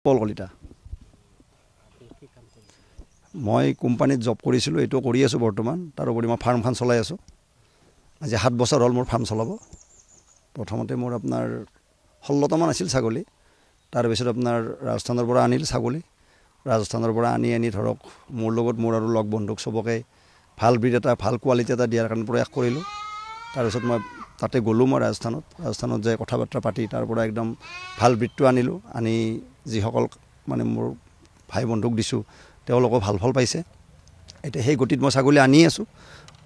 পল কলিতা মই কোম্পানীত জব কৰিছিলোঁ, এইটো কৰি আছোঁ বৰ্তমান। তাৰোপৰি মই ফাৰ্মখন চলাই আছোঁ। আজি 7 বছৰ হ'ল মোৰ ফাৰ্ম চলাব। প্ৰথমতে মোৰ আপোনাৰ 16টামান আছিল ছাগলী। তাৰপিছত আপোনাৰ ৰাজস্থানৰ পৰা আনিল ছাগলী। ৰাজস্থানৰ পৰা আনি ধৰক মোৰ লগত মোৰ আৰু লগ বন্ধুক চবকে ভাল ব্ৰীড এটা, ভাল কোৱালিটি এটা দিয়াৰ কাৰণে প্ৰয়াস কৰিলোঁ। তাৰপিছত মই তাতে গ'লোঁ, মই ৰাজস্থানত যাই কথা বাৰ্তা পাতি তাৰ পৰা একদম ভাল ব্ৰীডটো আনিলোঁ। আনি যিসকল মানে মোৰ ভাই বন্ধুক দিছোঁ তেওঁলোকেও ভাল পাইছে। এতিয়া সেই গতিত মই ছাগলী আনি আছোঁ।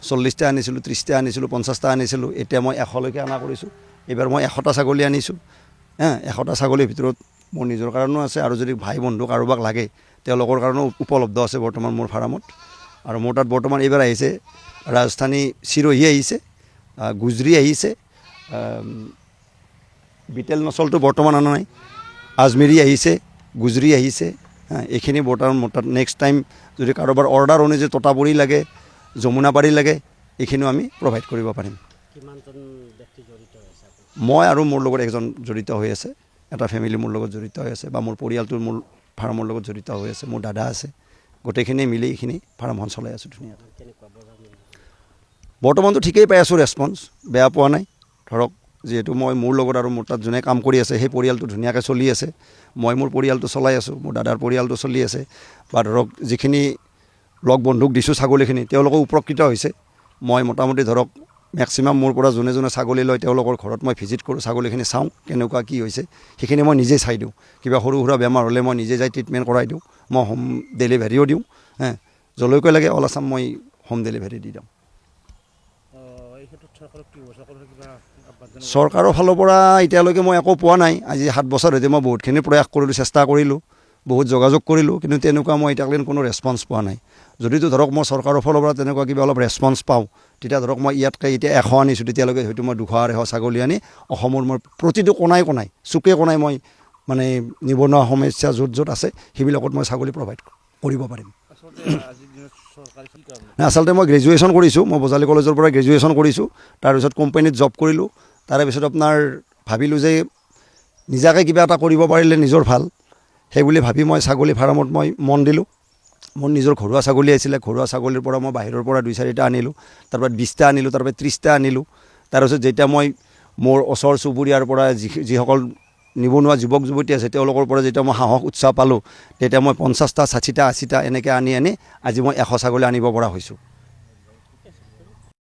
40টা আনিছিলোঁ, 30টা আনিছিলোঁ, 50টা আনিছিলোঁ। এতিয়া মই 100লৈকে অনা কৰিছোঁ। এইবাৰ মই 100টা ছাগলী আনিছোঁ। 100টা ছাগলীৰ ভিতৰত মোৰ নিজৰ কাৰণেও আছে, আৰু যদি ভাই বন্ধু কাৰোবাক লাগে তেওঁলোকৰ কাৰণেও উপলব্ধ আছে বৰ্তমান মোৰ ফাৰ্মত। আৰু মোৰ তাত বৰ্তমান এইবাৰ আহিছে ৰাজস্থানী চিৰহী আহিছে, গুজৰি আহিছে, বিটেল নচলটো বৰ্তমান অনা নাই, আজমেৰী আহিছে, গুজৰি আহিছে। এইখিনি বৰ্তমান মোৰ তাত। নেক্সট টাইম যদি কাৰোবাৰ অৰ্ডাৰ অনুযায়ী ততাপুৰী লাগে, যমুনাপাৰী লাগে, এইখিনিও আমি প্ৰভাইড কৰিব পাৰিম। মই আৰু মোৰ লগত একজন জড়িত হৈ আছে, এটা ফেমিলি মোৰ লগত জড়িত হৈ আছে, বা মোৰ পৰিয়ালটো মোৰ ফাৰ্মৰ লগত জড়িত হৈ আছে। মোৰ দাদা আছে। গোটেইখিনি মিলি এইখিনি ফাৰ্মখন চলাই আছোঁ ধুনীয়াকৈ। বৰ্তমানটো ঠিকেই পাই আছোঁ ৰেছপন্স, বেয়া পোৱা নাই। ধৰক যিহেতু মই মোৰ লগত আৰু মোৰ তাত যোনে কাম কৰি আছে সেই পৰিয়ালটো ধুনীয়াকৈ চলি আছে। মই মোৰ পৰিয়ালটো চলাই আছোঁ, মোৰ দাদাৰ পৰিয়ালটো চলি আছে, বা ধৰক যিখিনি লগ বন্ধুক দিছোঁ ছাগলীখিনি তেওঁলোকেও উপকৃত হৈছে। মই মোটামুটি ধৰক মেক্সিমাম মোৰ পৰা যোনে ছাগলী লয় তেওঁলোকৰ ঘৰত মই ভিজিট কৰোঁ, ছাগলীখিনি চাওঁ কেনেকুৱা কি হৈছে। সেইখিনি মই নিজেই চাই দিওঁ। কিবা সৰু সুৰা বেমাৰ হ'লে মই নিজে যাই ট্ৰিটমেণ্ট কৰাই দিওঁ। মই হোম ডেলিভাৰীও দিওঁ। যলৈকে লাগে অল আছাম মই হোম ডেলিভাৰী দি দিওঁ। চৰকাৰৰ ফালৰ পৰা এতিয়ালৈকে মই একো পোৱা নাই। আজি 7 বছৰ হৈছে মই বহুতখিনি প্ৰয়াস কৰিলোঁ, চেষ্টা কৰিলোঁ, বহুত যোগাযোগ কৰিলোঁ, কিন্তু তেনেকুৱা মই এতিয়ালৈকে কোনো ৰেছপন্স পোৱা নাই। যদিতো ধৰক মই চৰকাৰৰ ফালৰ পৰা তেনেকুৱা কিবা অলপ ৰেছপন্স পাওঁ, তেতিয়া ধৰক মই ইয়াতকৈ এতিয়া 100 আনিছোঁ, তেতিয়ালৈকে হয়তো মই 200-250 ছাগলী আনি অসমৰ মই প্ৰতিটো কোণাই চুকে কোণাই মই মানে নিবনুৱা সমস্যা য'ত আছে সেইবিলাকত মই ছাগলী প্ৰভাইড কৰিব পাৰিম। আচলতে মই গ্ৰেজুৱেশ্যন কৰিছোঁ। মই বজালী কলেজৰ পৰা গ্ৰেজুৱেশ্যন কৰিছোঁ। তাৰপিছত কোম্পানীত জব কৰিলোঁ। তাৰে পিছত আপোনাৰ ভাবিলোঁ যে নিজাকৈ কিবা এটা কৰিব পাৰিলে নিজৰ ভাল, সেইবুলি ভাবি মই ছাগলী ফাৰ্মত মই মন দিলোঁ। মোৰ নিজৰ ঘৰুৱা ছাগলী আছিলে। ঘৰুৱা ছাগলীৰ পৰা মই বাহিৰৰ পৰা 2-4টা আনিলোঁ। তাৰপৰা 20টা আনিলোঁ, তাৰপৰা 30টা আনিলোঁ। তাৰপিছত যেতিয়া মই মোৰ ওচৰ চুবুৰীয়াৰ পৰা যিসকল নিবনুৱা যুৱক যুৱতী আছে তেওঁলোকৰ পৰা যেতিয়া মই সাহস উৎসাহ পালোঁ, তেতিয়া মই 50টা, 60টা, 80টা এনেকৈ আনি আজি মই 100 ছাগলী আনিব পৰা হৈছোঁ।